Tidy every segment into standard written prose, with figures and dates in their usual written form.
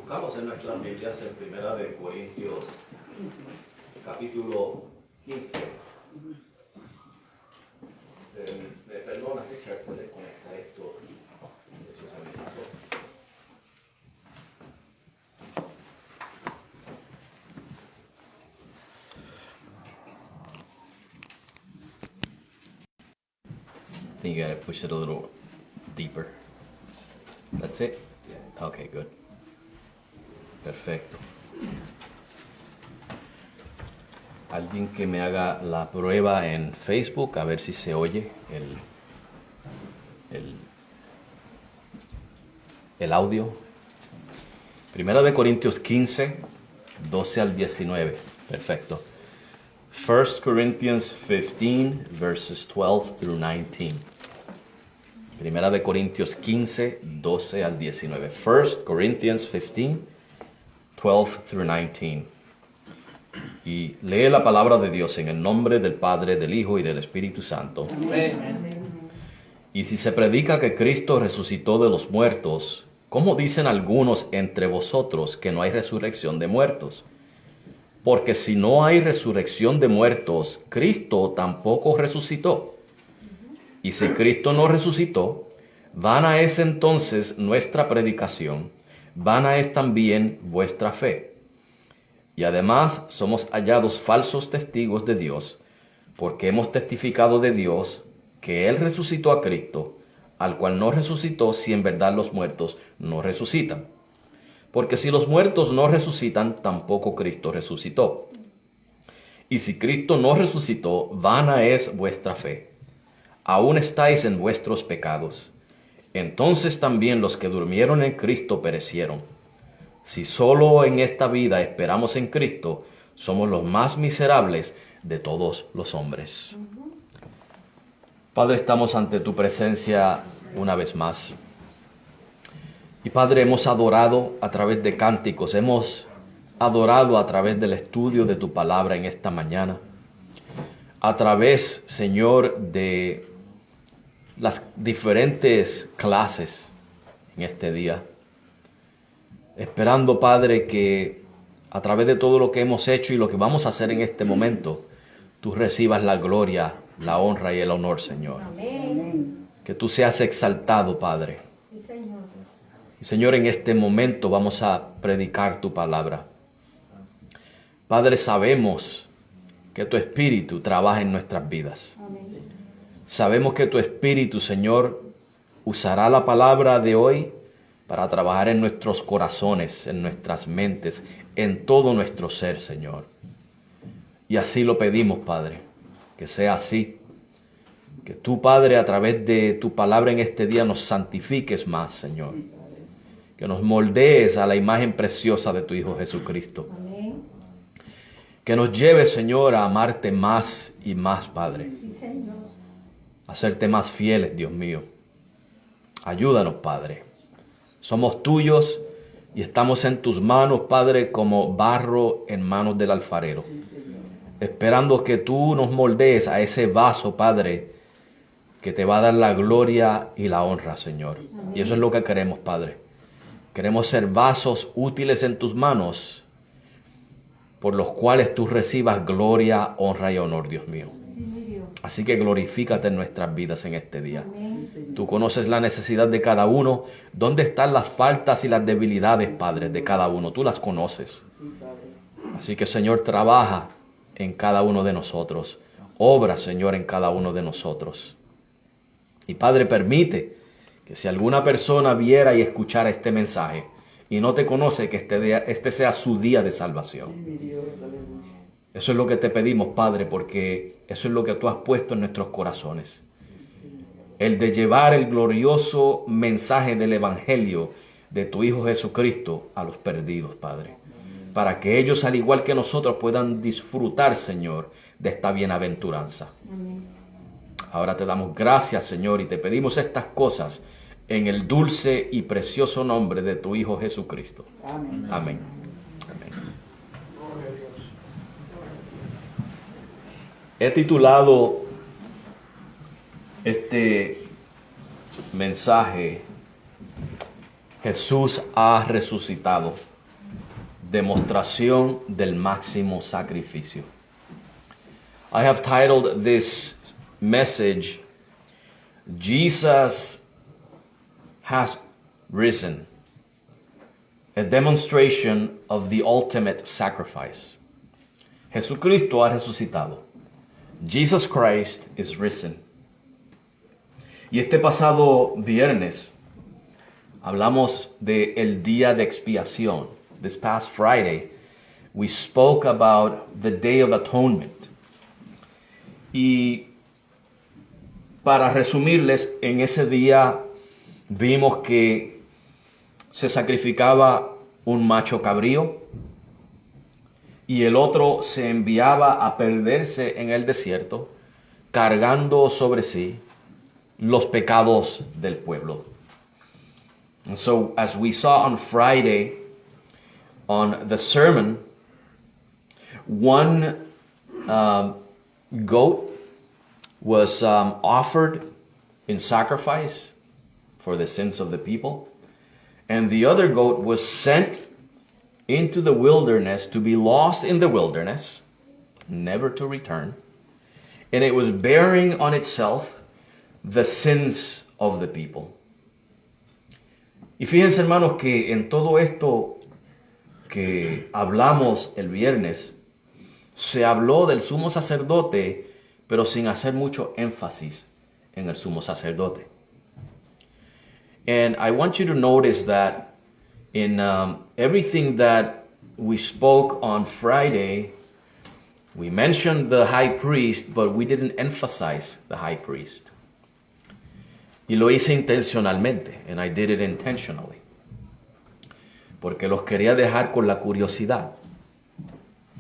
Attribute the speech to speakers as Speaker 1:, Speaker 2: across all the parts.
Speaker 1: Buscamos en nuestras Biblias en Primera de Corintios, capítulo 15. Me perdona, Richard, puedes conectar esto. Eso se me hizo. I think you gotta push it a little deeper. That's it? Yeah. Okay, good. Perfecto. Alguien que me haga la prueba en Facebook, a ver si se oye el audio. Primera de Corintios 15, 12 al 19. Perfecto. 1 Corinthians 15, verses 12 through 19. Primera de Corintios 15, 12 al 19. 1 Corinthians 15, 12 through 19. Y lee la palabra de Dios en el nombre del Padre, del Hijo y del Espíritu Santo. Amén. Y si se predica que Cristo resucitó de los muertos, ¿cómo dicen algunos entre vosotros que no hay resurrección de muertos? Porque si no hay resurrección de muertos, Cristo tampoco resucitó. Y si Cristo no resucitó, vana es entonces nuestra predicación, vana es también vuestra fe. Y además somos hallados falsos testigos de Dios, porque hemos testificado de Dios que Él resucitó a Cristo, al cual no resucitó si en verdad los muertos no resucitan. Porque si los muertos no resucitan, tampoco Cristo resucitó. Y si Cristo no resucitó, vana es vuestra fe. Aún estáis en vuestros pecados. Entonces también los que durmieron en Cristo perecieron. Si solo en esta vida esperamos en Cristo, somos los más miserables de todos los hombres. Padre, estamos ante tu presencia una vez más. Y Padre, hemos adorado a través de cánticos, hemos adorado a través del estudio de tu palabra en esta mañana. A través, Señor, de las diferentes clases en este día. Esperando, Padre, que a través de todo lo que hemos hecho y lo que vamos a hacer en este momento, tú recibas la gloria, la honra y el honor, Señor. Amén. Que tú seas exaltado, Padre. Sí, Señor. Y, Señor, en este momento vamos a predicar tu palabra. Padre, sabemos que tu Espíritu trabaja en nuestras vidas. Amén. Sabemos que tu Espíritu, Señor, usará la palabra de hoy para trabajar en nuestros corazones, en nuestras mentes, en todo nuestro ser, Señor. Y así lo pedimos, Padre, que sea así. Que tú, Padre, a través de tu palabra en este día nos santifiques más, Señor. Que nos moldees a la imagen preciosa de tu Hijo Jesucristo. Amén. Que nos lleves, Señor, a amarte más y más, Padre. Sí, Señor. A hacerte más fieles, Dios mío. Ayúdanos, Padre. Somos tuyos y estamos en tus manos, Padre, como barro en manos del alfarero. Esperando que tú nos moldees a ese vaso, Padre, que te va a dar la gloria y la honra, Señor. Amén. Y eso es lo que queremos, Padre. Queremos ser vasos útiles en tus manos, por los cuales tú recibas gloria, honra y honor, Dios mío. Así que glorifícate en nuestras vidas en este día. Amén. Tú conoces la necesidad de cada uno. ¿Dónde están las faltas y las debilidades, Padre, de cada uno? Tú las conoces. Así que, Señor, trabaja en cada uno de nosotros. Obra, Señor, en cada uno de nosotros. Y, Padre, permite que si alguna persona viera y escuchara este mensaje y no te conoce, que este sea su día de salvación. Eso es lo que te pedimos, Padre, porque eso es lo que tú has puesto en nuestros corazones. El de llevar el glorioso mensaje del Evangelio de tu Hijo Jesucristo a los perdidos, Padre. Para que ellos, al igual que nosotros, puedan disfrutar, Señor, de esta bienaventuranza. Ahora te damos gracias, Señor, y te pedimos estas cosas en el dulce y precioso nombre de tu Hijo Jesucristo. Amén. Amén. He titulado este mensaje, Jesús ha resucitado. demostración del máximo sacrificio. I have titled this message, Jesus has risen, a demonstration of the ultimate sacrifice. Jesucristo ha resucitado. Jesus Christ is risen. Y este pasado viernes hablamos de el día de expiación. This past Friday, we spoke about the Day of Atonement. Y para resumirles, en ese día vimos que se sacrificaba un macho cabrío y el otro se enviaba a perderse en el desierto, cargando sobre sí los pecados del pueblo. And so, as we saw on Friday on the sermon, one goat was offered in sacrifice for the sins of the people, and the other goat was sent into the wilderness to be lost in the wilderness, never to return, and it was bearing on itself the sins of the people. Y fíjense, hermanos, que en todo esto que hablamos el viernes, se habló del sumo sacerdote, pero sin hacer mucho énfasis en el sumo sacerdote. And I want you to notice that in everything that we spoke on Friday, we mentioned the high priest, but we didn't emphasize the high priest. Y lo hice intencionalmente, and I did it intentionally. Porque los quería dejar con la curiosidad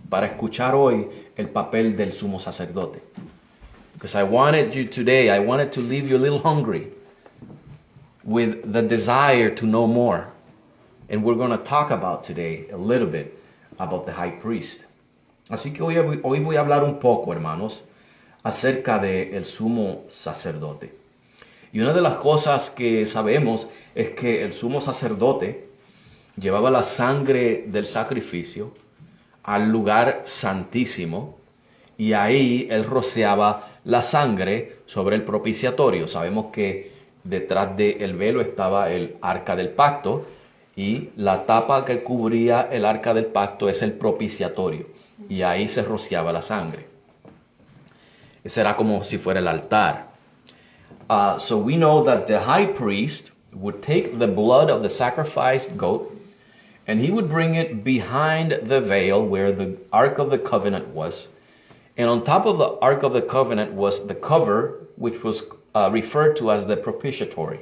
Speaker 1: para escuchar hoy el papel del sumo sacerdote. Because I wanted to leave you a little hungry with the desire to know more. And we're going to talk about today a little bit about the high priest. Así que hoy voy a hablar un poco, hermanos, acerca del sumo sacerdote. Y una de las cosas que sabemos es que el sumo sacerdote llevaba la sangre del sacrificio al lugar santísimo y ahí él rociaba la sangre sobre el propiciatorio. Sabemos que detrás del velo estaba el arca del pacto y la tapa que cubría el arca del pacto es el propiciatorio y ahí se rociaba la sangre. Ese era como si fuera el altar. So we know that the high priest would take the blood of the sacrificed goat and he would bring it behind the veil where the Ark of the Covenant was. And on top of the Ark of the Covenant was the cover, which was referred to as the propitiatory.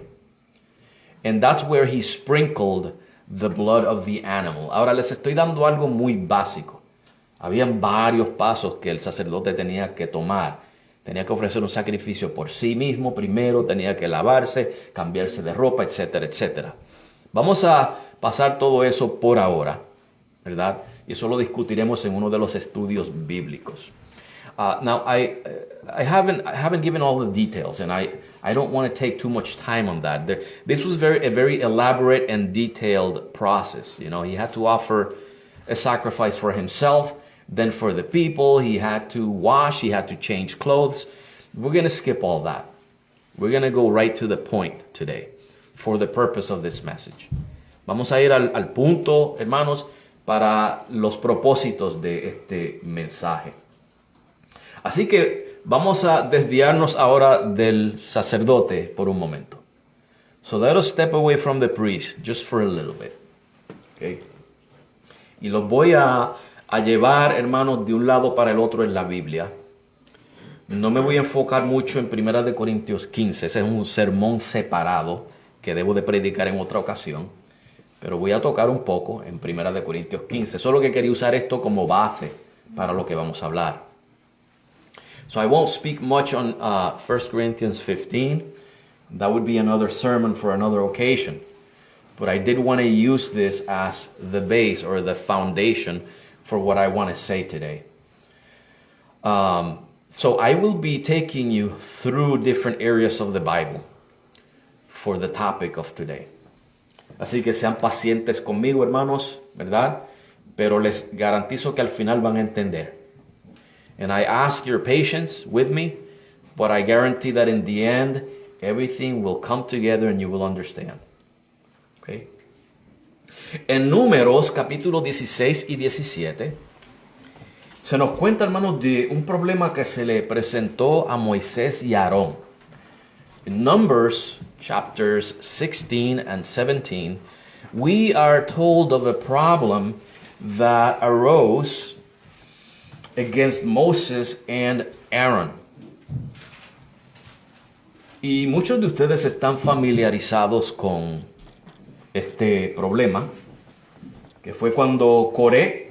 Speaker 1: And that's where he sprinkled the blood of the animal. Ahora les estoy dando algo muy básico. Habían varios pasos que el sacerdote tenía que tomar. Tenía que ofrecer un sacrificio por sí mismo primero, tenía que lavarse, cambiarse de ropa, etcétera, etcétera. Vamos a pasar todo eso por ahora, ¿verdad? Y eso lo discutiremos en uno de los estudios bíblicos. Now, I haven't given all the details, and I don't want to take too much time on that. This was a very elaborate and detailed process. You know, he had to offer a sacrifice for himself, then for the people, he had to wash, he had to change clothes. We're going to skip all that. We're going to go right to the point today for the purpose of this message. Vamos a ir al punto, hermanos, para los propósitos de este mensaje. Así que vamos a desviarnos ahora del sacerdote por un momento. So let us step away from the priest just for a little bit. Okay? Y los voy a llevar, hermanos, de un lado para el otro en la Biblia. No me voy a enfocar mucho en 1 Corintios 15. Ese es un sermón separado que debo de predicar en otra ocasión. Pero voy a tocar un poco en 1 Corintios 15. Solo que quería usar esto como base para lo que vamos a hablar. So I won't speak much on 1 Corinthians 15. That would be another sermon for another occasion. But I did want to use this as the base or the foundation for what I want to say today. So I will be taking you through different areas of the Bible for the topic of today. Así que sean pacientes conmigo, hermanos, ¿verdad? pero les garantizo que al final van a entender. And I ask your patience with me, but I guarantee that in the end, everything will come together and you will understand. Okay? En Números, capítulo 16 y 17, se nos cuenta, hermanos, de un problema que se le presentó a Moisés y a Aarón. In Numbers, chapters 16 and 17, we are told of a problem that arose against Moses and Aaron. Y muchos de ustedes están familiarizados con este problema, que fue cuando Coré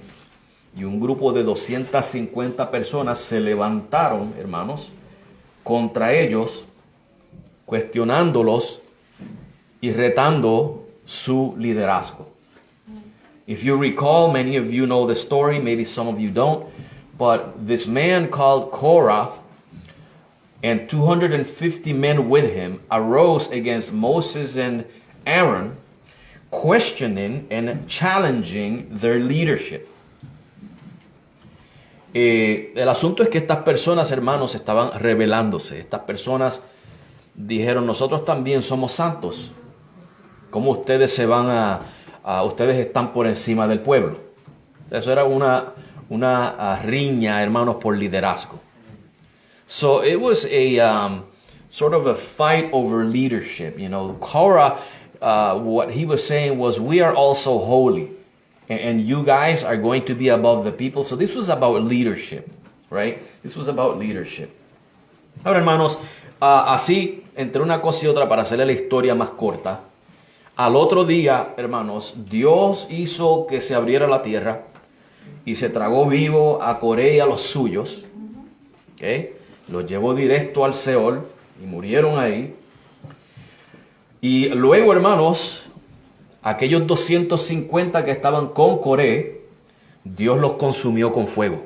Speaker 1: y un grupo de 250 personas se levantaron, hermanos, contra ellos, cuestionándolos y retando su liderazgo. If you recall, many of you know the story, maybe some of you don't, but this man called Korah and 250 men with him arose against Moses and Aaron, questioning and challenging their leadership. El asunto es que estas personas, hermanos, estaban rebelándose. Estas personas dijeron, nosotros también somos santos. ¿Cómo ustedes se van ustedes están por encima del pueblo? Eso era una riña, hermanos, por liderazgo. So it was a sort of a fight over leadership. You know, Korah, what he was saying was, we are also holy, and you guys are going to be above the people. So this was about leadership, right? This was about leadership. Ahora, hermanos, así, entre una cosa y otra, para hacerle la historia más corta, al otro día, hermanos, Dios hizo que se abriera la tierra y se tragó vivo a Coré y a los suyos. ¿Okay? Los llevó directo al Seol y murieron ahí. Y luego, hermanos, aquellos 250 que estaban con Coré, Dios los consumió con fuego.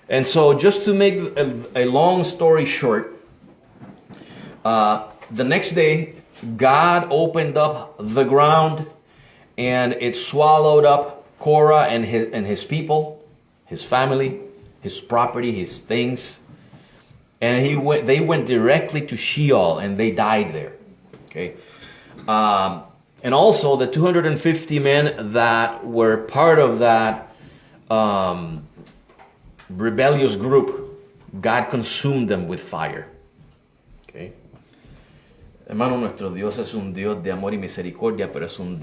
Speaker 1: And so, just to make a long story short, the next day, God opened up the ground and it swallowed up Korah and his people, his family, his property, his things. And they went directly to Sheol and they died there. Okay. And also the 250 men that were part of that rebellious group, God consumed them with fire. Okay. Hermano, nuestro Dios es un Dios de amor y misericordia, pero es un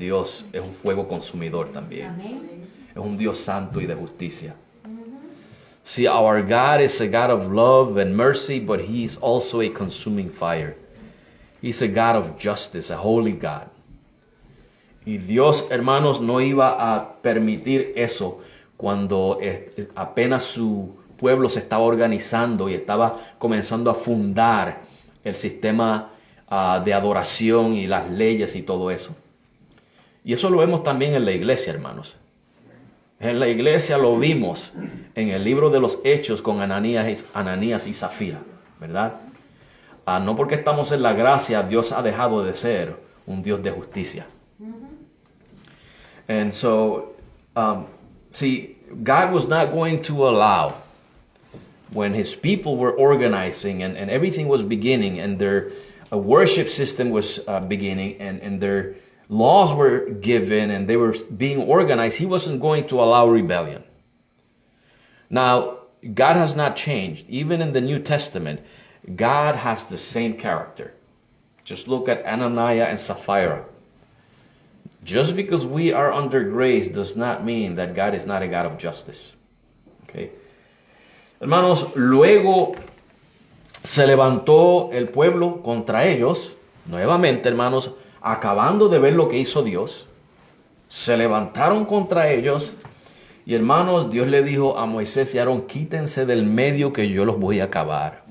Speaker 1: fuego consumidor también. Amén. Es un Dios santo y de justicia. See, our God is a God of love and mercy, but He is also a consuming fire. He's a God of justice, a holy God. Y Dios, hermanos, no iba a permitir eso cuando apenas su pueblo se estaba organizando y estaba comenzando a fundar el sistema de adoración y las leyes y todo eso. Y eso lo vemos también en la iglesia, hermanos. En la iglesia lo vimos en el libro de los Hechos con Ananías y Zafira, ¿verdad? No porque estamos en la gracia, Dios ha dejado de ser un Dios de justicia. And so, see, God was not going to allow, when His people were organizing and everything was beginning and their worship system was beginning and their laws were given and they were being organized, He wasn't going to allow rebellion. Now, God has not changed. Even in the New Testament, God has the same character. Just look at Ananias and Sapphira. Just because we are under grace does not mean that God is not a God of justice. Okay? Hermanos, luego se levantó el pueblo contra ellos, nuevamente, hermanos, acabando de ver lo que hizo Dios, se levantaron contra ellos y, hermanos, Dios le dijo a Moisés y Aarón, quítense del medio que yo los voy a acabar.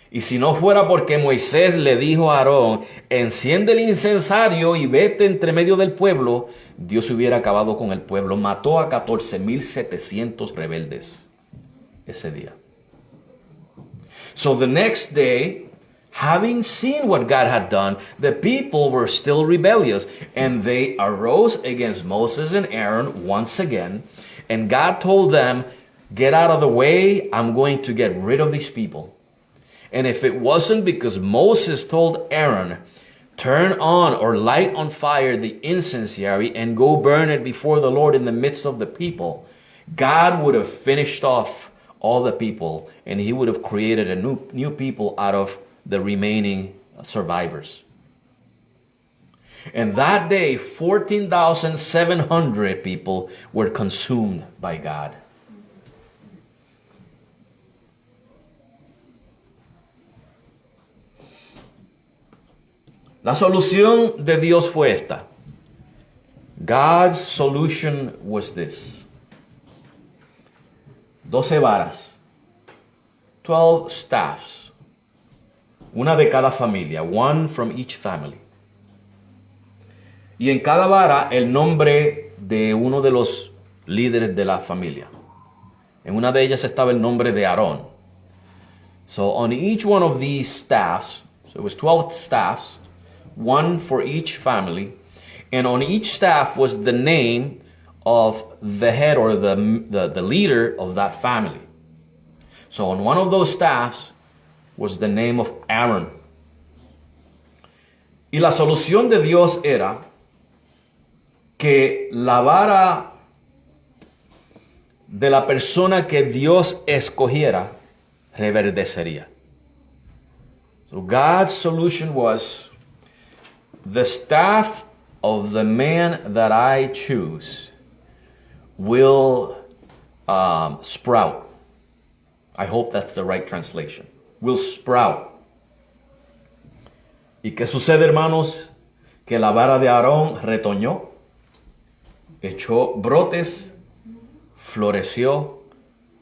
Speaker 1: Y si no fuera porque Moisés le dijo a Aarón, enciende el incensario y vete entre medio del pueblo, Dios hubiera acabado con el pueblo. Mató a 14,700 rebeldes ese día. So the next day, having seen what God had done, the people were still rebellious, and they arose against Moses and Aaron once again, and God told them, get out of the way, I'm going to get rid of these people. And if it wasn't because Moses told Aaron, turn on or light on fire the incendiary and go burn it before the Lord in the midst of the people, God would have finished off all the people, and he would have created a new people out of the remaining survivors. And that day, 14,700 people were consumed by God. La solución de Dios fue esta. God's solution was this. 12 varas, 12 staffs, una de cada familia, one from each family. Y en cada vara el nombre de uno de los líderes de la familia. En una de ellas estaba el nombre de Aarón. So on each one of these staffs, so it was 12 staffs, one for each family, and on each staff was the name of the head or the leader of that family. So on one of those staffs was the name of Aaron. Y la solución de Dios era que la vara de la persona que Dios escogiera reverdecería. So God's solution was, the staff of the man that I choose will sprout. I hope that's the right translation. Will sprout. ¿Y qué sucede, hermanos? Que la vara de Aarón retoñó, echó brotes, floreció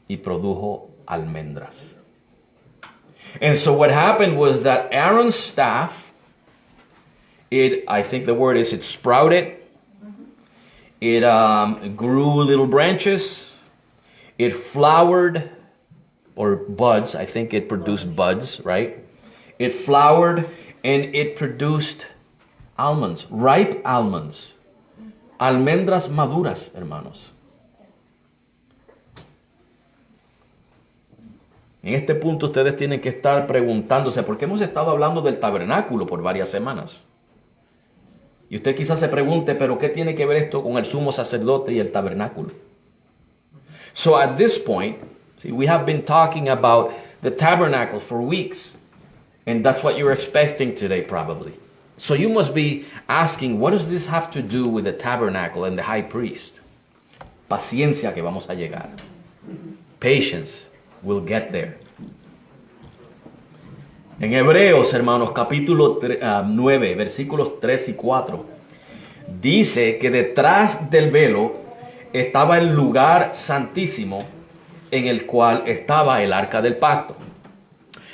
Speaker 1: y produjo almendras. And so what happened was that Aaron's staff, I think the word is, it sprouted. It grew little branches. It flowered, or buds. I think it produced buds, right? It flowered and it produced almonds, ripe almonds. Almendras maduras, hermanos. En este punto ustedes tienen que estar preguntándose, porque hemos estado hablando del tabernáculo por varias semanas. Y usted quizás se pregunte, pero ¿qué tiene que ver esto con el sumo sacerdote y el tabernáculo? So at this point, see, we have been talking about the tabernacle for weeks. And that's what you're expecting today, probably. So you must be asking, what does this have to do with the tabernacle and the high priest? Paciencia que vamos a llegar. Patience, we'll get there. En Hebreos, hermanos, capítulo 9, versículos 3 y 4, dice que detrás del velo estaba el lugar santísimo en el cual estaba el arca del pacto.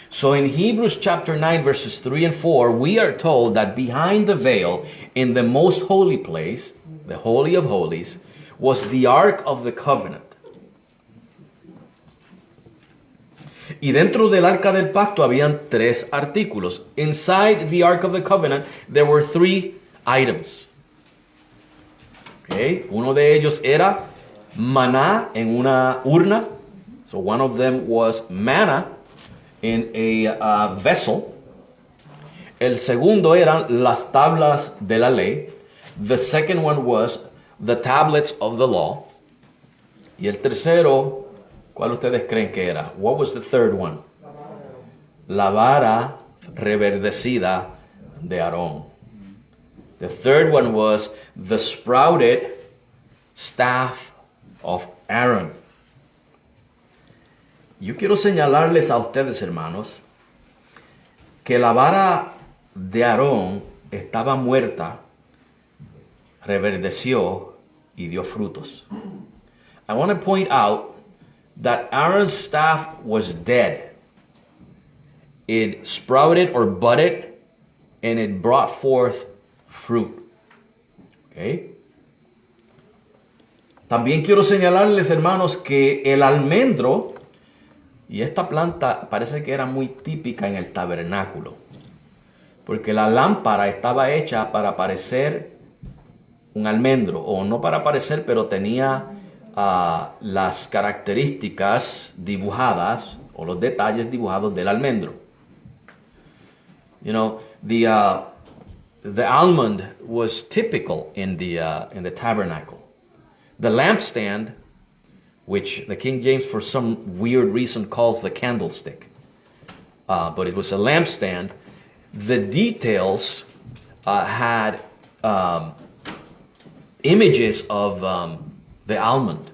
Speaker 1: So in Hebrews chapter 9, verses 3 and 4, we are told that behind the veil, in the most holy place, the Holy of Holies, was the Ark of the Covenant. Y dentro del Arca del Pacto habían 3 artículos. Inside the Ark of the Covenant, there were 3 items. Okay? Uno de ellos era maná en una urna. So one of them was manna in a vessel. El segundo eran las tablas de la ley. The second one was the tablets of the law. Y el tercero, ¿cuál ustedes creen que era? What was the third one? La vara reverdecida de Aarón. The third one was the sprouted staff of Aaron. Yo quiero señalarles a ustedes, hermanos, que la vara de Aarón estaba muerta, reverdeció y dio frutos. I want to point out that Aaron's staff was dead. It sprouted or budded, and it brought forth fruit. Okay? También quiero señalarles, hermanos, que el almendro, y esta planta parece que era muy típica en el tabernáculo. Porque la lámpara estaba hecha para parecer un almendro, o no para parecer, pero tenía las características dibujadas, o los detalles dibujados del almendro. You know, the almond was typical in the tabernacle. The lampstand, which the King James for some weird reason calls the candlestick, but it was a lampstand. The details had images of the almond.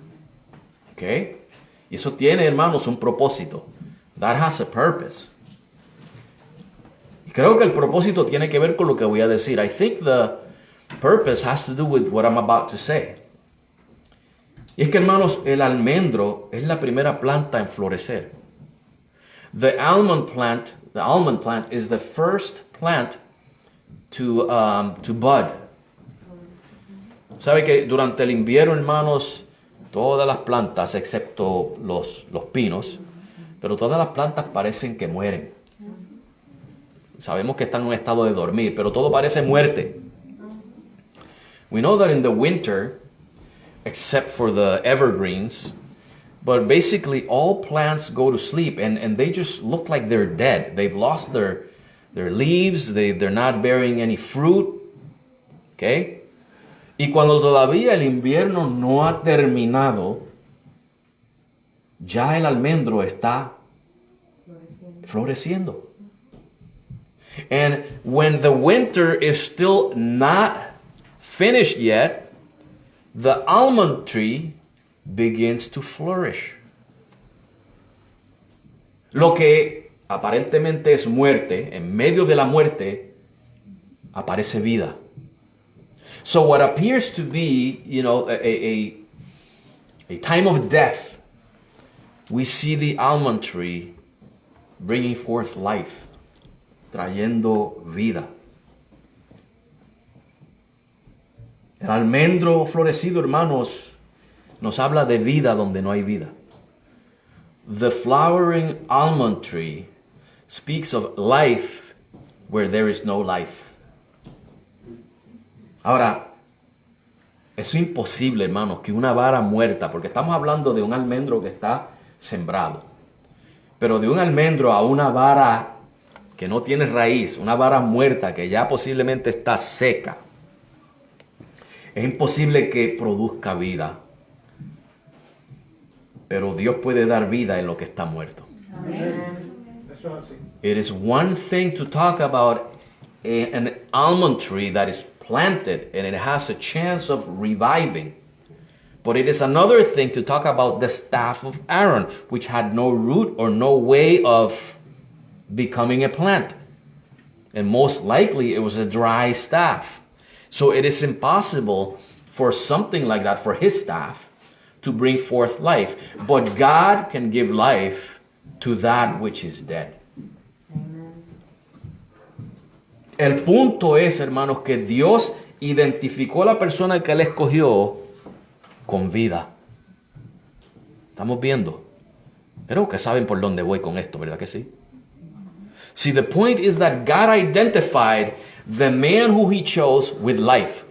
Speaker 1: Okay? Y eso tiene, hermanos, un propósito. That has a purpose. Y creo que el propósito tiene que ver con lo que voy a decir. I think the purpose has to do with what I'm about to say. Y es que, hermanos, el almendro es la primera planta en florecer. The almond plant is the first plant to bud. ¿Sabe que durante el invierno, hermanos, todas las plantas, excepto los pinos, pero todas las plantas parecen que mueren? Sabemos que están en un estado de dormir, pero todo parece muerte. We know that in the winter, except for the evergreens, but basically all plants go to sleep and they just look like they're dead. They've lost their leaves, they're not bearing any fruit. Okay? Y cuando todavía el invierno no ha terminado, ya el almendro está floreciendo. And when the winter is still not finished yet, the almond tree begins to flourish. Lo que aparentemente es muerte, en medio de la muerte, aparece vida. So what appears to be, you know, a time of death, we see the almond tree bringing forth life, trayendo vida. El almendro florecido, hermanos, nos habla de vida donde no hay vida. The flowering almond tree speaks of life where there is no life. Ahora, es imposible, hermanos, que una vara muerta, porque estamos hablando de un almendro que está sembrado, pero de un almendro a una vara que no tiene raíz, una vara muerta que ya posiblemente está seca, es imposible que produzca vida. Pero Dios puede dar vida en lo que está muerto. Amen. It is one thing to talk about an almond tree that is planted and it has a chance of reviving. But it is another thing to talk about the staff of Aaron, which had no root or no way of becoming a plant. And most likely it was a dry staff. So it is impossible for something like that, for his staff, to bring forth life. But God can give life to that which is dead. El punto es, hermanos, que Dios identificó a la persona que Él escogió con vida. ¿Estamos viendo? Creo que saben por dónde voy con esto, ¿verdad que sí? See, the point is that God identified the man who He chose with life.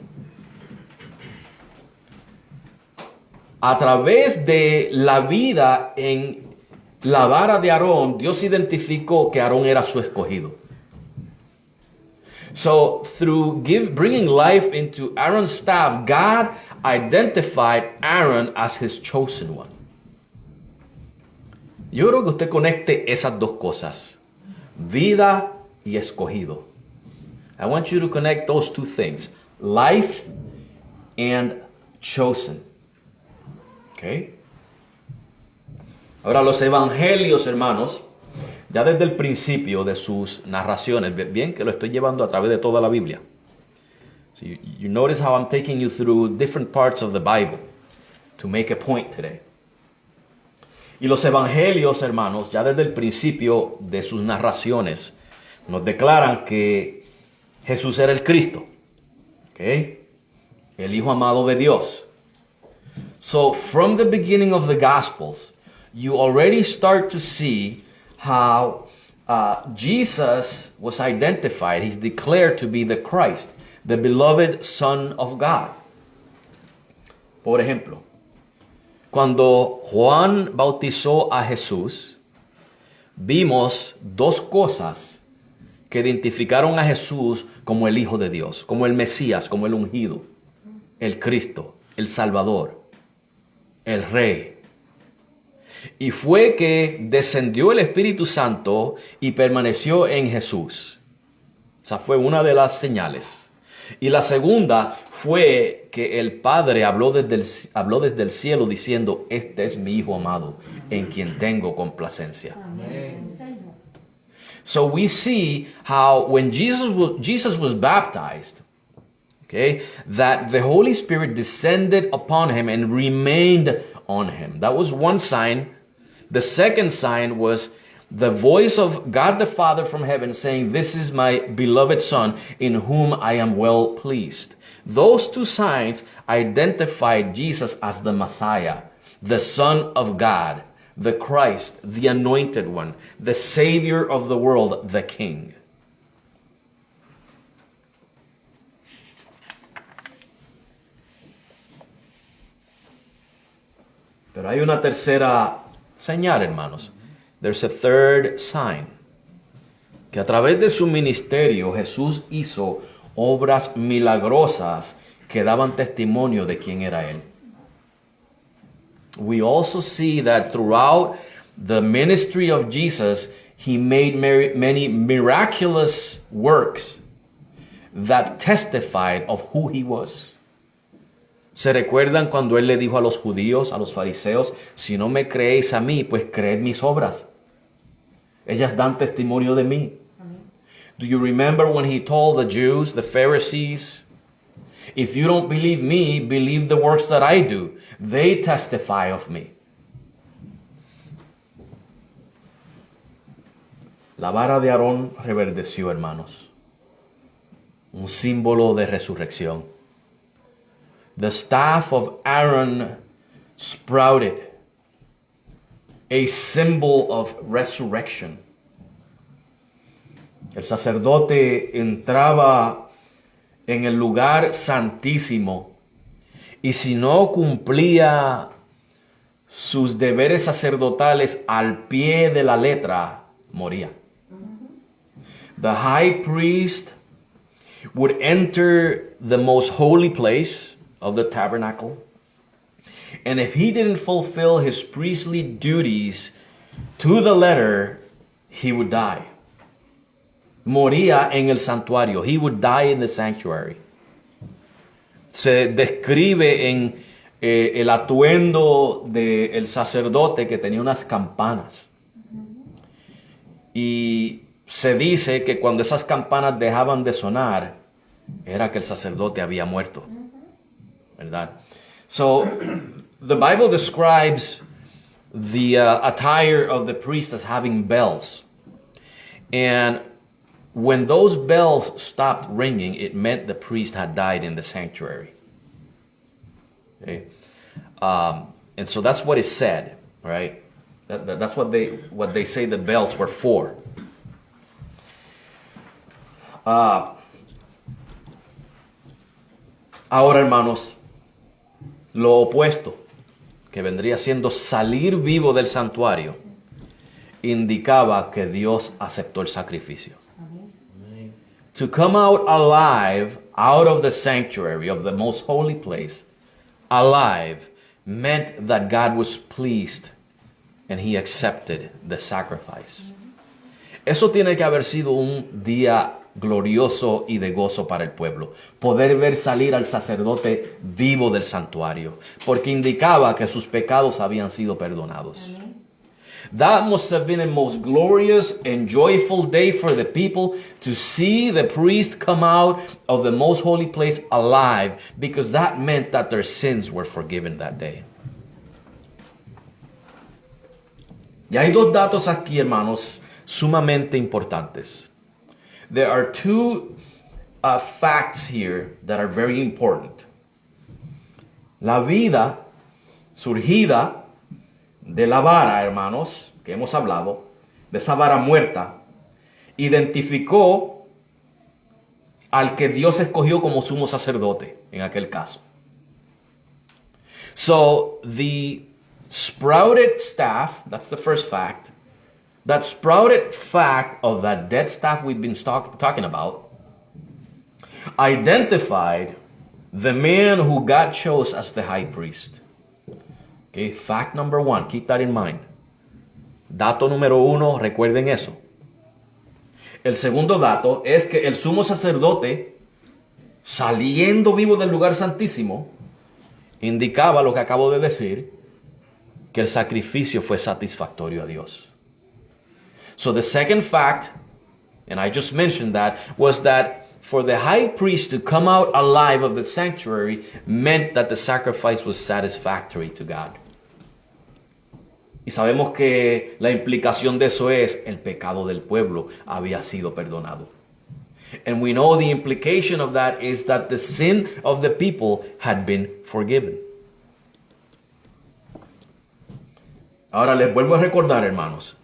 Speaker 1: A través de la vida en la vara de Aarón, Dios identificó que Aarón era su escogido. So, through bringing life into Aaron's staff, God identified Aaron as his chosen one. Yo creo que usted conecte esas dos cosas, vida y escogido. I want you to connect those two things, life and chosen. Okay? Ahora, los evangelios, hermanos, ya desde el principio de sus narraciones, bien que lo estoy llevando a través de toda la Biblia. So you notice how I'm taking you through different parts of the Bible to make a point today. Y los evangelios, hermanos, ya desde el principio de sus narraciones, nos declaran que Jesús era el Cristo, ¿okay? El Hijo amado de Dios. So from the beginning of the Gospels, you already start to see how Jesus was identified, he's declared to be the Christ, the beloved Son of God. Por ejemplo, cuando Juan bautizó a Jesús, vimos dos cosas que identificaron a Jesús como el Hijo de Dios, como el Mesías, como el ungido, el Cristo, el Salvador, el Rey. Y fue que descendió el Espíritu Santo y permaneció en Jesús. Esa fue una de las señales. Y la segunda fue que el Padre habló desde el cielo diciendo, este es mi Hijo amado, en quien tengo complacencia. Amen. So we see how when Jesus was baptized, okay, that the Holy Spirit descended upon him and remained on him. That was one sign. The second sign was the voice of God the Father from heaven saying, this is my beloved Son in whom I am well pleased. Those two signs identified Jesus as the Messiah, the Son of God, the Christ, the Anointed One, the Savior of the world, the King. Pero hay una tercera señal, hermanos. There's a third sign. Que a través de su ministerio Jesús hizo obras milagrosas que daban testimonio de quién era Él. We also see that throughout the ministry of Jesus, He made many miraculous works that testified of who He was. ¿Se recuerdan cuando Él le dijo a los judíos, a los fariseos, si no me creéis a mí, pues creed mis obras? Ellas dan testimonio de mí. Do you remember when He told the Jews, the Pharisees, if you don't believe me, believe the works that I do. They testify of me. La vara de Aarón reverdeció, hermanos. Un símbolo de resurrección. The staff of Aaron sprouted, a symbol of resurrection. El sacerdote entraba en el lugar santísimo y si no cumplía sus deberes sacerdotales al pie de la letra, moría. The high priest would enter the most holy place of the tabernacle, and if he didn't fulfill his priestly duties to the letter, he would die. Moría en el santuario. He would die in the sanctuary. Se describe en el atuendo del sacerdote que tenía unas campanas. Y se dice que cuando esas campanas dejaban de sonar, era que el sacerdote había muerto. ¿Verdad? So, the Bible describes the attire of the priest as having bells. And when those bells stopped ringing, it meant the priest had died in the sanctuary. Okay? And so that's what is said, right? That's what they say the bells were for. Ahora, hermanos, lo opuesto, que vendría siendo salir vivo del santuario, indicaba que Dios aceptó el sacrificio. Amen. To come out alive out of the sanctuary of the most holy place, alive, meant that God was pleased and He accepted the sacrifice. Eso tiene que haber sido un día glorioso y de gozo para el pueblo. Poder ver salir al sacerdote vivo del santuario, porque indicaba que sus pecados habían sido perdonados. Amen. That must have been a most glorious and joyful day for the people to see the priest come out of the most holy place alive, because that meant that their sins were forgiven that day. Y hay dos datos aquí, hermanos, sumamente importantes. There are two facts here that are very important. La vida surgida de la vara, hermanos, que hemos hablado, de esa vara muerta, identificó al que Dios escogió como sumo sacerdote en aquel caso. So the sprouted staff, that's the first fact, that sprouted fact of that dead staff we've been talking about, identified the man who God chose as the high priest. Okay, fact number one, keep that in mind. Dato número uno, recuerden eso. El segundo dato es que el sumo sacerdote, saliendo vivo del lugar santísimo, indicaba lo que acabo de decir, que el sacrificio fue satisfactorio a Dios. So the second fact, and I just mentioned that, was that for the high priest to come out alive of the sanctuary meant that the sacrifice was satisfactory to God. Y sabemos que la implicación de eso es el pecado del pueblo había sido perdonado. And we know the implication of that is that the sin of the people had been forgiven. Ahora les vuelvo a recordar, hermanos,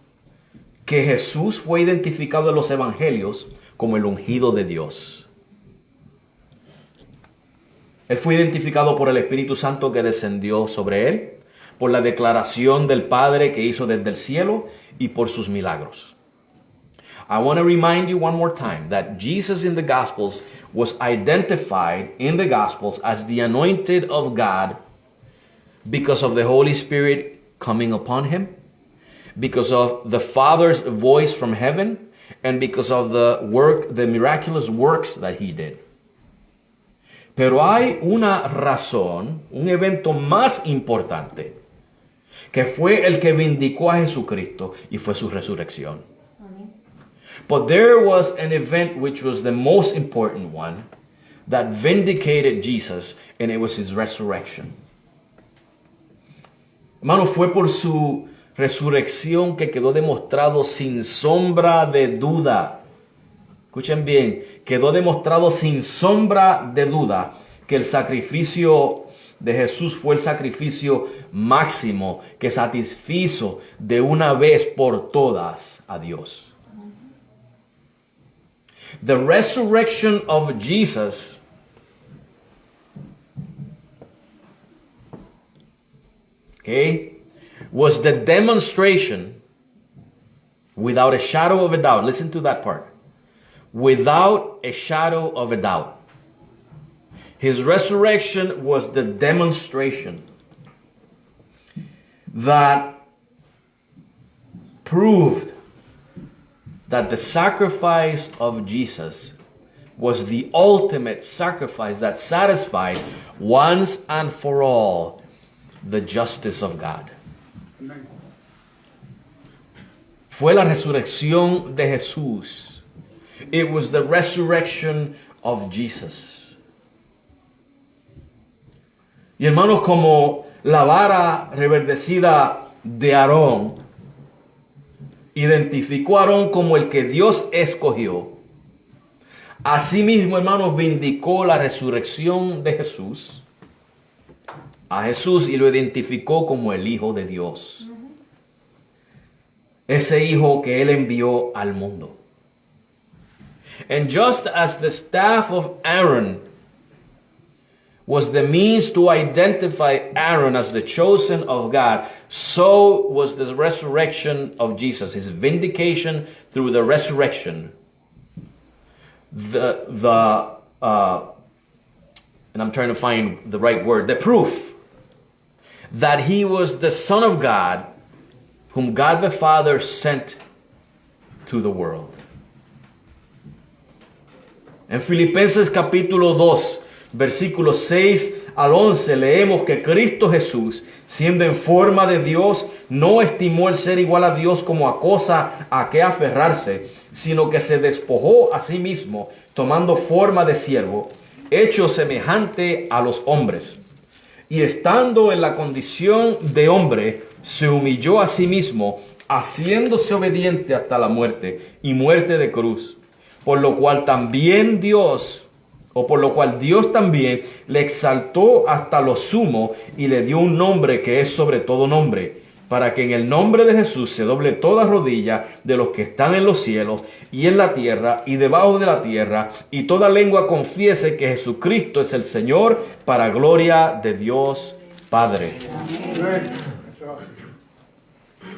Speaker 1: que Jesús fue identificado en los evangelios como el ungido de Dios. Él fue identificado por el Espíritu Santo que descendió sobre él, por la declaración del Padre que hizo desde el cielo y por sus milagros. I want to remind you one more time that Jesus in the Gospels was identified in the Gospels as the anointed of God because of the Holy Spirit coming upon him, because of the Father's voice from heaven, and because of the miraculous works that he did. Pero hay una razón, un evento más importante, que fue el que vindicó a Jesucristo y fue su resurrección. But there was an event which was the most important one that vindicated Jesus, and it was his resurrection. Hermano, fue por su resurrección que quedó demostrado sin sombra de duda. Escuchen bien, quedó demostrado sin sombra de duda que el sacrificio de Jesús fue el sacrificio máximo que satisfizo de una vez por todas a Dios. The resurrection of Jesus was the demonstration without a shadow of a doubt. Listen to that part. Without a shadow of a doubt. His resurrection was the demonstration that proved that the sacrifice of Jesus was the ultimate sacrifice that satisfied once and for all the justice of God. Amen. Fue la resurrección de Jesús. It was the resurrection of Jesus. Y hermanos, como la vara reverdecida de Aarón identificó a Aarón como el que Dios escogió, asimismo, hermanos, vindicó la resurrección de Jesús a Jesús y lo identificó como el Hijo de Dios. Ese Hijo que Él envió al mundo. And just as the staff of Aaron was the means to identify Aaron as the chosen of God, so was the resurrection of Jesus, his vindication through the resurrection. And I'm trying to find the right word, the proof that he was the Son of God, whom God the Father sent to the world. En Filipenses capítulo 2, versículos 6 al 11, leemos que Cristo Jesús, siendo en forma de Dios, no estimó el ser igual a Dios como a cosa a que aferrarse, sino que se despojó a sí mismo, tomando forma de siervo, hecho semejante a los hombres. Y estando en la condición de hombre, se humilló a sí mismo, haciéndose obediente hasta la muerte, y muerte de cruz. Por lo cual Dios también le exaltó hasta lo sumo y le dio un nombre que es sobre todo nombre, para que en el nombre de Jesús se doble toda rodilla de los que están en los cielos y en la tierra y debajo de la tierra, y toda lengua confiese que Jesucristo es el Señor, para gloria de Dios Padre. Amén.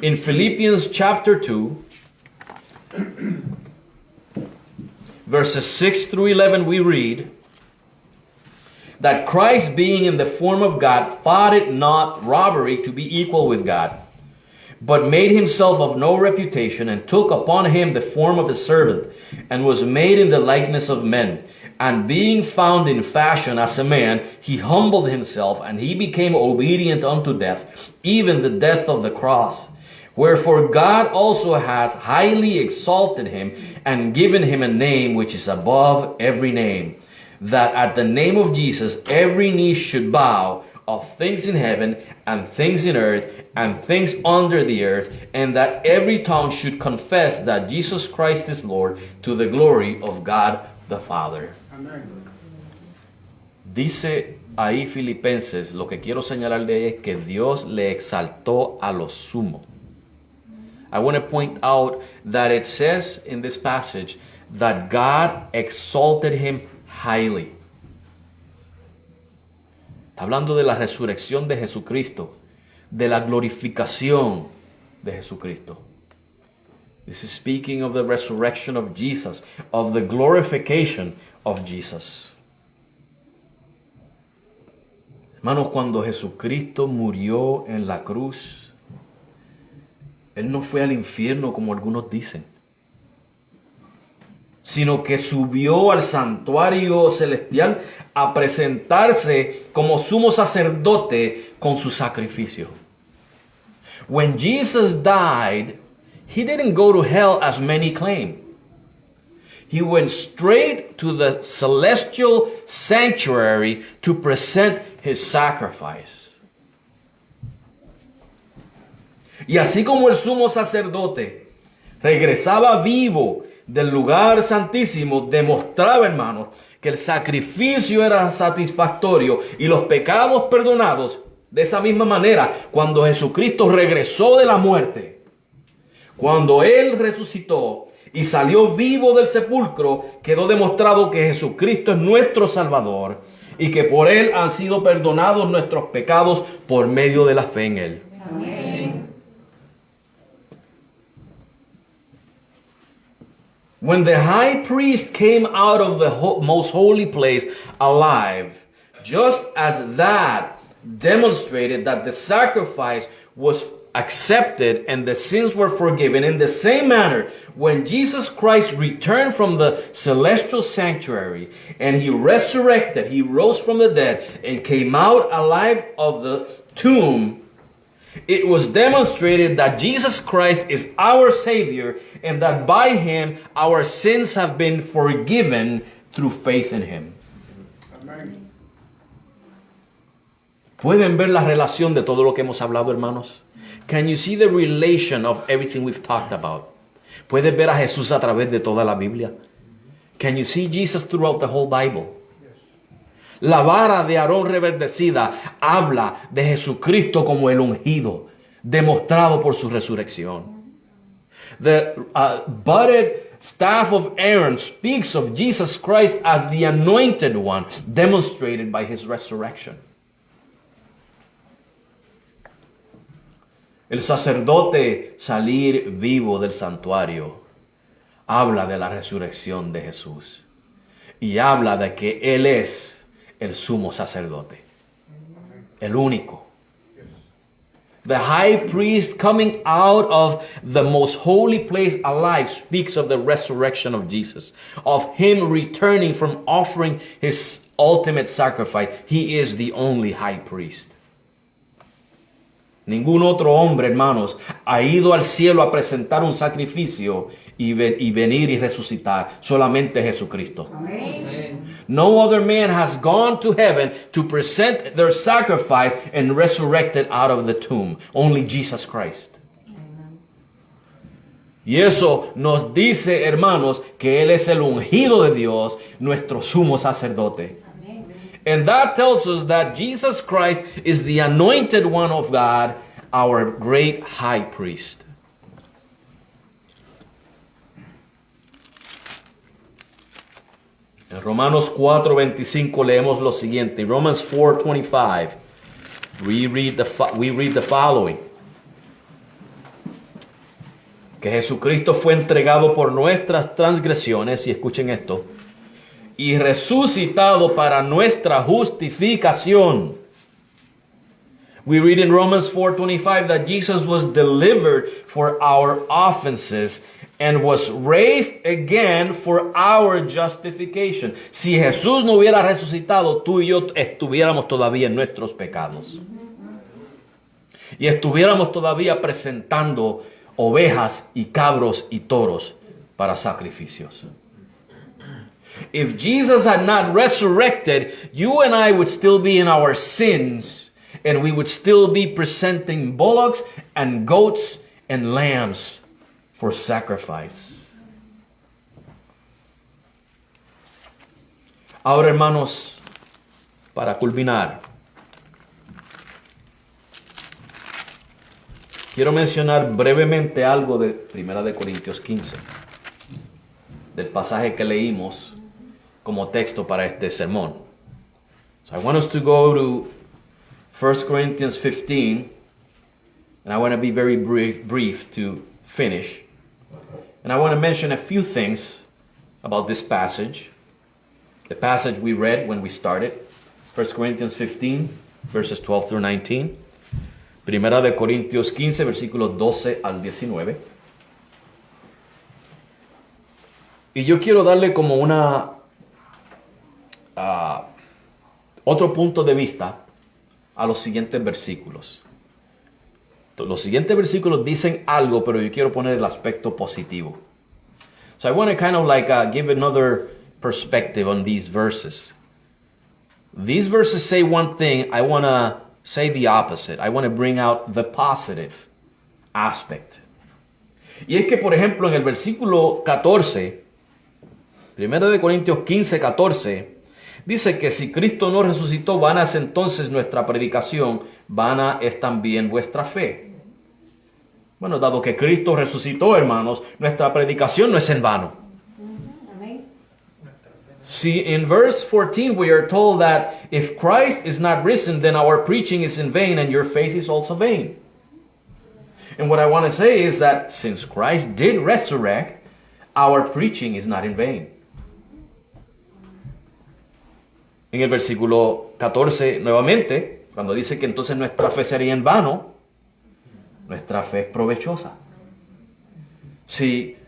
Speaker 1: In Philippians chapter 2, verses 6 through 11, we read that Christ, being in the form of God, thought it not robbery to be equal with God, but made himself of no reputation, and took upon him the form of a servant, and was made in the likeness of men. And being found in fashion as a man, he humbled himself, and he became obedient unto death, even the death of the cross. Wherefore God also has highly exalted him, and given him a name which is above every name, that at the name of Jesus every knee should bow, of things in heaven, and things in earth, and things under the earth, and that every tongue should confess that Jesus Christ is Lord, to the glory of God the Father. Amen. Dice ahí Filipenses, lo que quiero señalar de ahí es que Dios le exaltó a lo sumo. I want to point out that it says in this passage that God exalted him highly. Está hablando de la resurrección de Jesucristo, de la glorificación de Jesucristo. This is speaking of the resurrection of Jesus, of the glorification of Jesus. Hermanos, cuando Jesucristo murió en la cruz, Él no fue al infierno como algunos dicen, sino que subió al santuario celestial a presentarse como sumo sacerdote con su sacrificio. When Jesus died, he didn't go to hell as many claim. He went straight to the celestial sanctuary to present his sacrifice. Y así como el sumo sacerdote regresaba vivo del lugar santísimo, demostraba, hermanos, que el sacrificio era satisfactorio y los pecados perdonados. De esa misma manera, cuando Jesucristo regresó de la muerte, cuando Él resucitó y salió vivo del sepulcro, quedó demostrado que Jesucristo es nuestro Salvador y que por Él han sido perdonados nuestros pecados por medio de la fe en Él. Amén. When the high priest came out of the most holy place alive, just as that demonstrated that the sacrifice was accepted and the sins were forgiven, in the same manner, when Jesus Christ returned from the celestial sanctuary and he resurrected, he rose from the dead and came out alive of the tomb, it was demonstrated that Jesus Christ is our Savior and that by Him our sins have been forgiven through faith in Him. Amen. ¿Pueden ver la relación de todo lo que hemos hablado, hermanos? Can you see the relation of everything we've talked about? ¿Puedes ver a Jesús a través de toda la Biblia? Can you see Jesus throughout the whole Bible? La vara de Aarón reverdecida habla de Jesucristo como el ungido, demostrado por su resurrección. The budded staff of Aaron speaks of Jesus Christ as the anointed one, demonstrated by his resurrection. El sacerdote salir vivo del santuario habla de la resurrección de Jesús y habla de que Él es el sumo sacerdote, el único. The high priest coming out of the most holy place alive speaks of the resurrection of Jesus, of him returning from offering his ultimate sacrifice. He is the only high priest. Ningún otro hombre, hermanos, ha ido al cielo a presentar un sacrificio y venir y resucitar. Solamente Jesucristo. Amen. No other man has gone to heaven to present their sacrifice and resurrected out of the tomb. Only Jesus Christ. Amen. Y eso nos dice, hermanos, que Él es el ungido de Dios, nuestro sumo sacerdote. And that tells us that Jesus Christ is the anointed one of God, our great high priest. En Romanos 4:25 leemos lo siguiente. In Romans 4:25, we read the following. Que Jesucristo fue entregado por nuestras transgresiones, y escuchen esto, y resucitado para nuestra justificación. We read in Romans 4:25 that Jesus was delivered for our offenses and was raised again for our justification. Si Jesús no hubiera resucitado, tú y yo estuviéramos todavía en nuestros pecados. Y estuviéramos todavía presentando ovejas y cabros y toros para sacrificios. If Jesus had not resurrected, you and I would still be in our sins, and we would still be presenting bullocks and goats and lambs for sacrifice. Ahora, hermanos, para culminar, quiero mencionar brevemente algo de 1 Corintios 15, del pasaje que leímos como texto para este sermón. So I want us to go to 1 Corinthians 15, and I want to be very brief to finish. And I want to mention a few things about this passage. The passage we read when we started, 1 Corinthians 15, verses 12 through 19. Primera de Corintios 15, versículos 12 al 19. Y yo quiero darle como otro punto de vista a los siguientes versículos. Los siguientes versículos dicen algo, pero yo quiero poner el aspecto positivo. So I want to kind of give another perspective on these verses. These verses say one thing. I want to say the opposite. I want to bring out the positive aspect. Y es que, por ejemplo, en el versículo 14, 1 de Corintios 15, 14, dice que si Cristo no resucitó, vana es entonces nuestra predicación, vana es también vuestra fe. Bueno, dado que Cristo resucitó, hermanos, nuestra predicación no es en vano. See, in verse 14, we are told that if Christ is not risen, then our preaching is in vain and your faith is also vain. And what I want to say is that since Christ did resurrect, our preaching is not in vain. En el versículo 14, nuevamente, cuando dice que entonces nuestra fe sería en vano, nuestra fe es provechosa. See,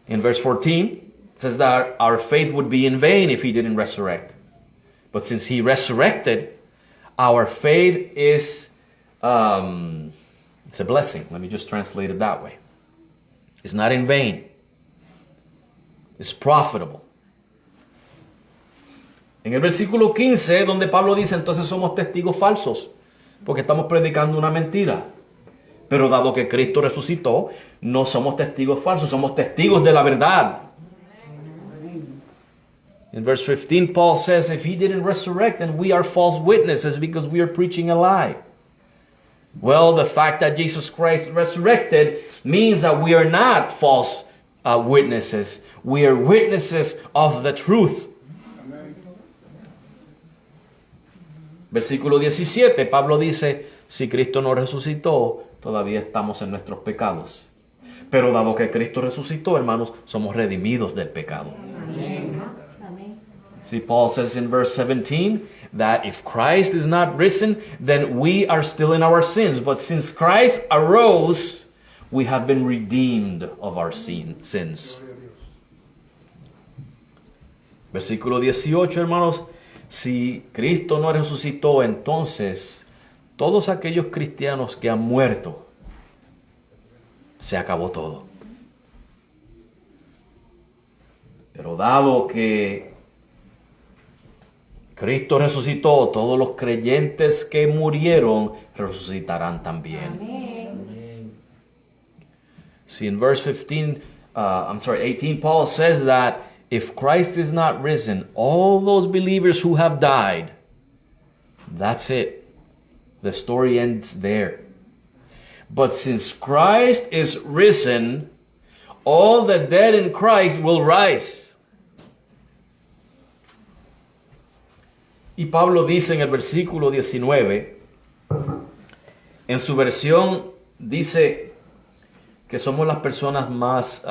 Speaker 1: in verse 14, it says that our faith would be in vain if he didn't resurrect. But since he resurrected, our faith is, it's a blessing. Let me just translate it that way. It's not in vain. It's profitable. En el versículo 15, donde Pablo dice, entonces somos testigos falsos, porque estamos predicando una mentira. Pero dado que Cristo resucitó, no somos testigos falsos, somos testigos de la verdad. In verse 15, Paul says, if he didn't resurrect, then we are false witnesses because we are preaching a lie. Well, the fact that Jesus Christ resurrected means that we are not false witnesses. We are witnesses of the truth. Versículo 17, Pablo dice, si Cristo no resucitó, todavía estamos en nuestros pecados. Pero dado que Cristo resucitó, hermanos, somos redimidos del pecado. Amén. See, Paul says in verse 17 that if Christ is not risen, then we are still in our sins. But since Christ arose, we have been redeemed of our sins. Versículo 18, hermanos. Si Cristo no resucitó, entonces todos aquellos cristianos que han muerto, se acabó todo. Pero dado que Cristo resucitó, todos los creyentes que murieron resucitarán también. Amen. See, in verse 18, Paul says that if Christ is not risen, all those believers who have died, that's it. The story ends there. But since Christ is risen, all the dead in Christ will rise. Y Pablo dice en el versículo 19, en su versión dice que somos las personas más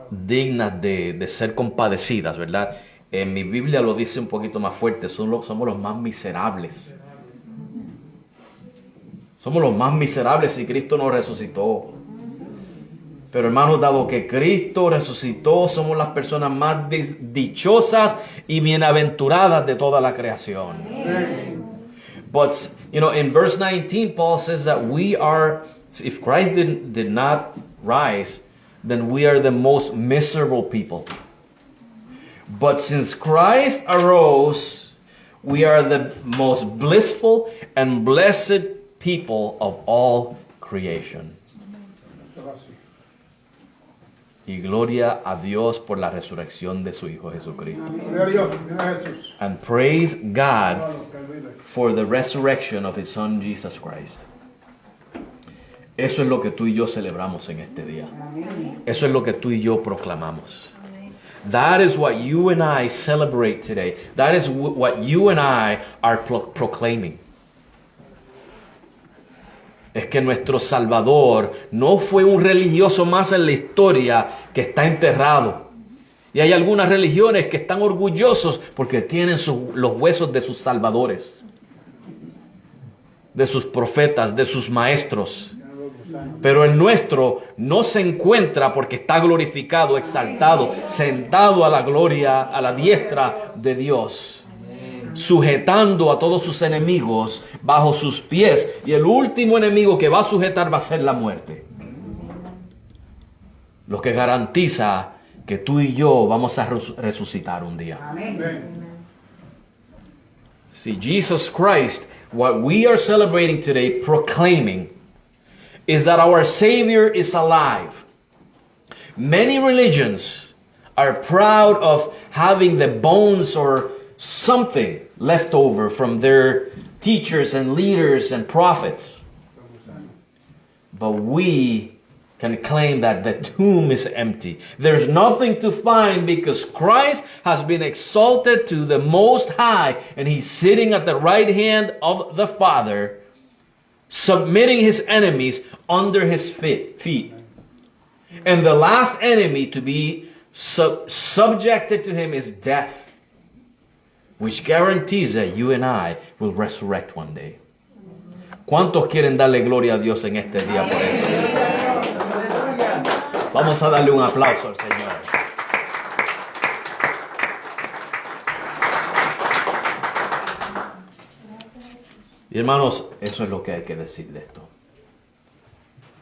Speaker 1: dignas de ser compadecidas, ¿verdad? En mi Biblia lo dice un poquito más fuerte, somos los más miserables. Somos los más miserables si Cristo nos resucitó. Pero hermanos, dado que Cristo resucitó, somos las personas más dichosas y bienaventuradas de toda la creación. But, in verse 19, Paul says that we are, if Christ did not rise, then we are the most miserable people. But since Christ arose, we are the most blissful and blessed people of all creation. Y gloria a Dios por la resurrección de su Hijo Jesucristo. And praise God for the resurrection of His Son Jesus Christ. Eso es lo que tú y yo celebramos en este día. Eso es lo que tú y yo proclamamos. That is what you and I celebrate today. That is what you and I are proclaiming. Es que nuestro Salvador no fue un religioso más en la historia que está enterrado. Y hay algunas religiones que están orgullosos porque tienen los huesos de sus salvadores, de sus profetas, de sus maestros. Pero el nuestro no se encuentra porque está glorificado, exaltado, sentado a la gloria, a la diestra de Dios, sujetando a todos sus enemigos bajo sus pies. Y el último enemigo que va a sujetar va a ser la muerte. Lo que garantiza que tú y yo vamos a resucitar un día. See, Jesus Christ, what we are celebrating today, proclaiming, is that our Savior is alive. Many religions are proud of having the bones or something left over from their teachers and leaders and prophets. But we can claim that the tomb is empty. There's nothing to find because Christ has been exalted to the Most High and He's sitting at the right hand of the Father, submitting His enemies under His feet. And the last enemy to be subjected to Him is death, which guarantees that you and I will resurrect one day. ¿Cuántos quieren darle gloria a Dios en este día por eso? Vamos a darle un aplauso al Señor. Y hermanos, eso es lo que hay que decir de esto.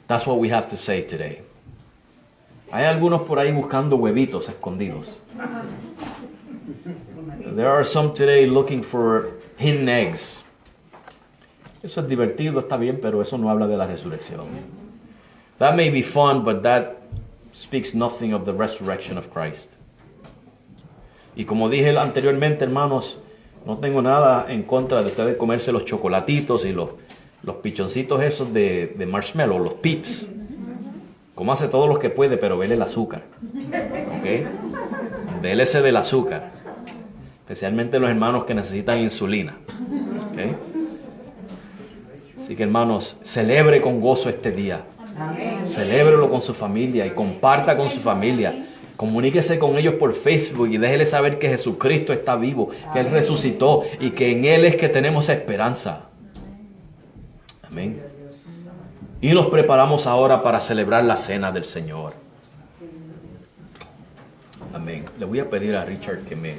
Speaker 1: That's what we have to say today. Hay algunos por ahí buscando huevitos escondidos. There are some today looking for hidden eggs. Eso es divertido, está bien, pero eso no habla de la resurrección. That may be fun, but that speaks nothing of the resurrection of Christ. Y como dije anteriormente, hermanos, no tengo nada en contra de ustedes comerse los chocolatitos y los pichoncitos esos de marshmallow, los pips. Comáse todos los que puede, pero vele el azúcar. ¿Ok? Vélese del azúcar. Especialmente los hermanos que necesitan insulina. ¿Ok? Así que hermanos, celebre con gozo este día. Celébrelo con su familia y comparta con su familia. Comuníquese con ellos por Facebook y déjele saber que Jesucristo está vivo, que Él resucitó y que en Él es que tenemos esperanza. Amén. Y nos preparamos ahora para celebrar la cena del Señor. Amén. Le voy a pedir a Richard que me